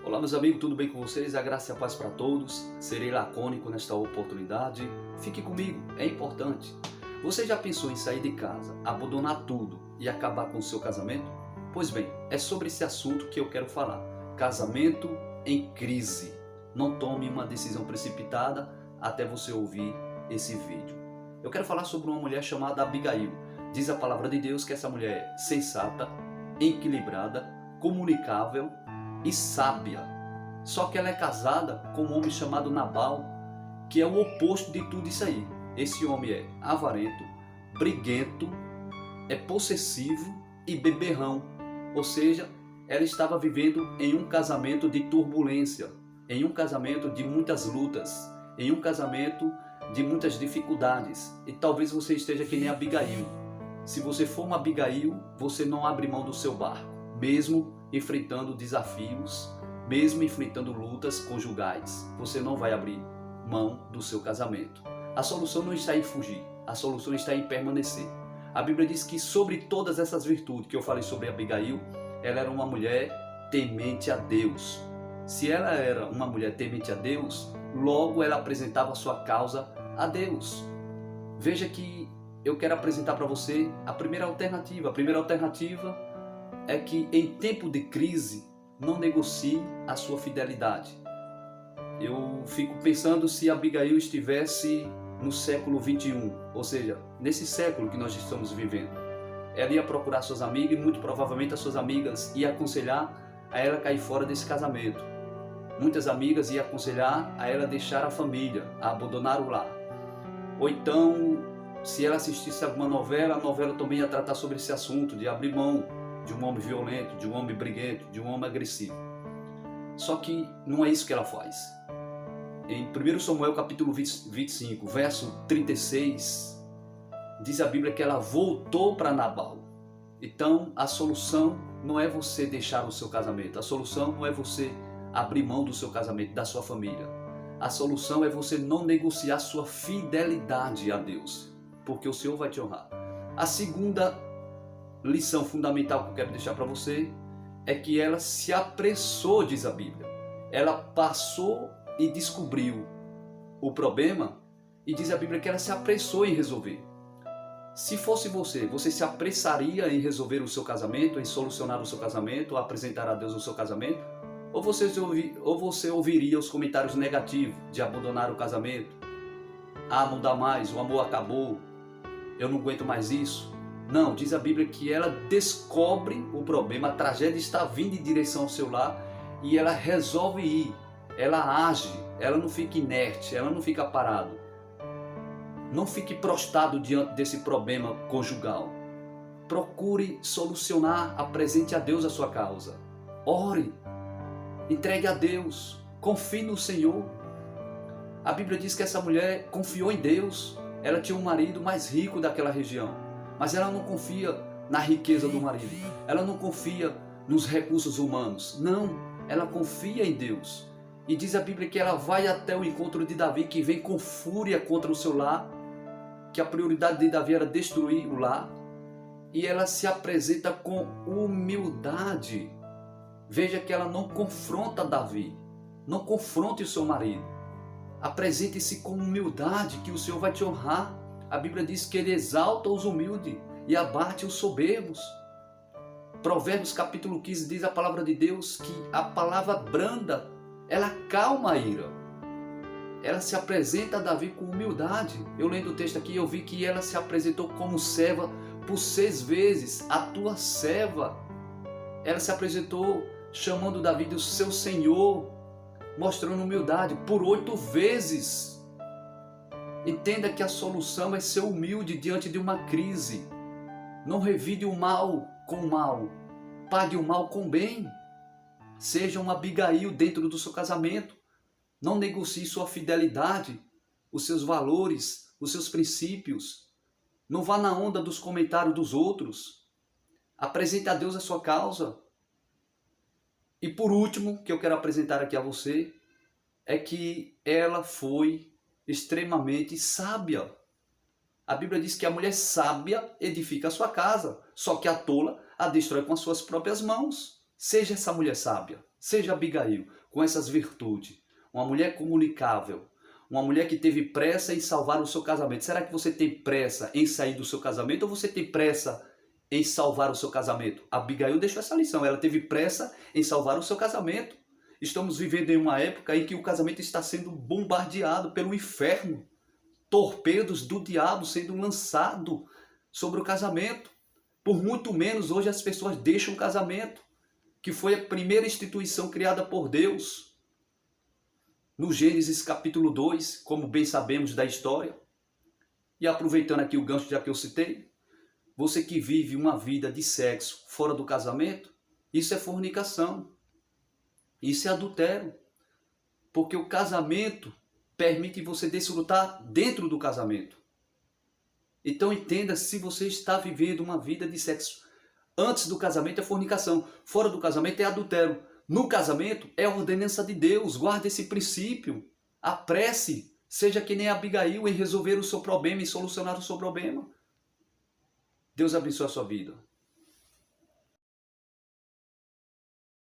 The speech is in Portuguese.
Olá meus amigos, tudo bem com vocês? A graça e a paz para todos. Serei lacônico nesta oportunidade. Fique comigo, é importante. Você já pensou em sair de casa, abandonar tudo e acabar com o seu casamento? Pois bem, é sobre esse assunto que eu quero falar. Casamento em crise. Não tome uma decisão precipitada até você ouvir esse vídeo. Eu quero falar sobre uma mulher chamada Abigail. Diz a palavra de Deus que essa mulher é sensata, equilibrada, comunicável e sábia. Só que ela é casada com um homem chamado Nabal, que é o oposto de tudo isso aí. Esse homem é avarento, briguento, é possessivo e beberrão. Ou seja, ela estava vivendo em um casamento de turbulência, em um casamento de muitas lutas, em um casamento de muitas dificuldades. E talvez você esteja que nem Abigail. Se você for uma Abigail, você não abre mão do seu barco, mesmo enfrentando desafios, mesmo enfrentando lutas conjugais. Você não vai abrir mão do seu casamento. A solução não está em fugir, a solução está em permanecer. A Bíblia diz que sobre todas essas virtudes que eu falei sobre Abigail, ela era uma mulher temente a Deus. Se ela era uma mulher temente a Deus, logo ela apresentava a sua causa a Deus. Veja que eu quero apresentar para você a primeira alternativa. A primeira alternativa é que em tempo de crise, não negocie a sua fidelidade. Eu fico pensando se Abigail estivesse no século 21, ou seja, nesse século que nós estamos vivendo. Ela ia procurar suas amigas e muito provavelmente as suas amigas iam aconselhar a ela cair fora desse casamento. Muitas amigas iam aconselhar a ela deixar a família, a abandonar o lar. Ou então, se ela assistisse a alguma novela, a novela também ia tratar sobre esse assunto, de abrir mão de um homem violento, de um homem briguento, de um homem agressivo. Só que não é isso que ela faz. Em 1 Samuel capítulo 25, verso 36, diz a Bíblia que ela voltou para Nabal. Então a solução não é você deixar o seu casamento, a solução não é você abrir mão do seu casamento, da sua família. A solução é você não negociar sua fidelidade a Deus, porque o Senhor vai te honrar. A segunda lição fundamental que eu quero deixar para você é que ela se apressou, diz a Bíblia. Ela passou e descobriu o problema e diz a Bíblia que ela se apressou em resolver. Se fosse você, você se apressaria em resolver o seu casamento, em solucionar o seu casamento, apresentar a Deus o seu casamento? Ou você ouviria os comentários negativos de abandonar o casamento? Ah, não dá mais, o amor acabou, eu não aguento mais isso. Não, diz a Bíblia que ela descobre o problema, a tragédia está vindo em direção ao seu lar e ela resolve ir, ela age, ela não fica inerte, ela não fica parado. Não fique prostrado diante desse problema conjugal. Procure solucionar, apresente a Deus a sua causa. Ore, entregue a Deus, confie no Senhor. A Bíblia diz que essa mulher confiou em Deus, ela tinha um marido mais rico daquela região. Mas ela não confia na riqueza do marido. Ela não confia nos recursos humanos. Não, ela confia em Deus. E diz a Bíblia que ela vai até o encontro de Davi, que vem com fúria contra o seu lar, que a prioridade de Davi era destruir o lar. E ela se apresenta com humildade. Veja que ela não confronta Davi. Não confronte o seu marido. Apresente-se com humildade, que o Senhor vai te honrar. A Bíblia diz que Ele exalta os humildes e abate os soberbos. Provérbios capítulo 15 diz a palavra de Deus que a palavra branda, ela calma a ira. Ela se apresenta a Davi com humildade. Eu lendo o texto aqui, eu vi que ela se apresentou como serva por 6 vezes, a tua serva. Ela se apresentou chamando Davi de seu Senhor, mostrando humildade por 8 vezes. Entenda que a solução é ser humilde diante de uma crise. Não revide o mal com o mal. Pague o mal com o bem. Seja uma Abigail dentro do seu casamento. Não negocie sua fidelidade, os seus valores, os seus princípios. Não vá na onda dos comentários dos outros. Apresente a Deus a sua causa. E por último, que eu quero apresentar aqui a você, é que ela foi extremamente sábia. A Bíblia diz que a mulher sábia edifica a sua casa, só que a tola a destrói com as suas próprias mãos. Seja essa mulher sábia. Seja Abigail, com essas virtudes. Uma mulher comunicável. Uma mulher que teve pressa em salvar o seu casamento. Será que você tem pressa em sair do seu casamento ou você tem pressa em salvar o seu casamento? Abigail deixou essa lição. Ela teve pressa em salvar o seu casamento. Estamos vivendo em uma época em que o casamento está sendo bombardeado pelo inferno. Torpedos do diabo sendo lançados sobre o casamento. Por muito menos hoje as pessoas deixam o casamento, que foi a primeira instituição criada por Deus. No Gênesis capítulo 2, como bem sabemos da história. E aproveitando aqui o gancho já que eu citei, você que vive uma vida de sexo fora do casamento, isso é fornicação, isso é adultério. Porque o casamento permite você desfrutar dentro do casamento. Então entenda, se você está vivendo uma vida de sexo antes do casamento é fornicação, fora do casamento é adultério. No casamento é a ordenança de Deus, guarde esse princípio. Apresse, seja que nem Abigail em resolver o seu problema e solucionar o seu problema. Deus abençoe a sua vida.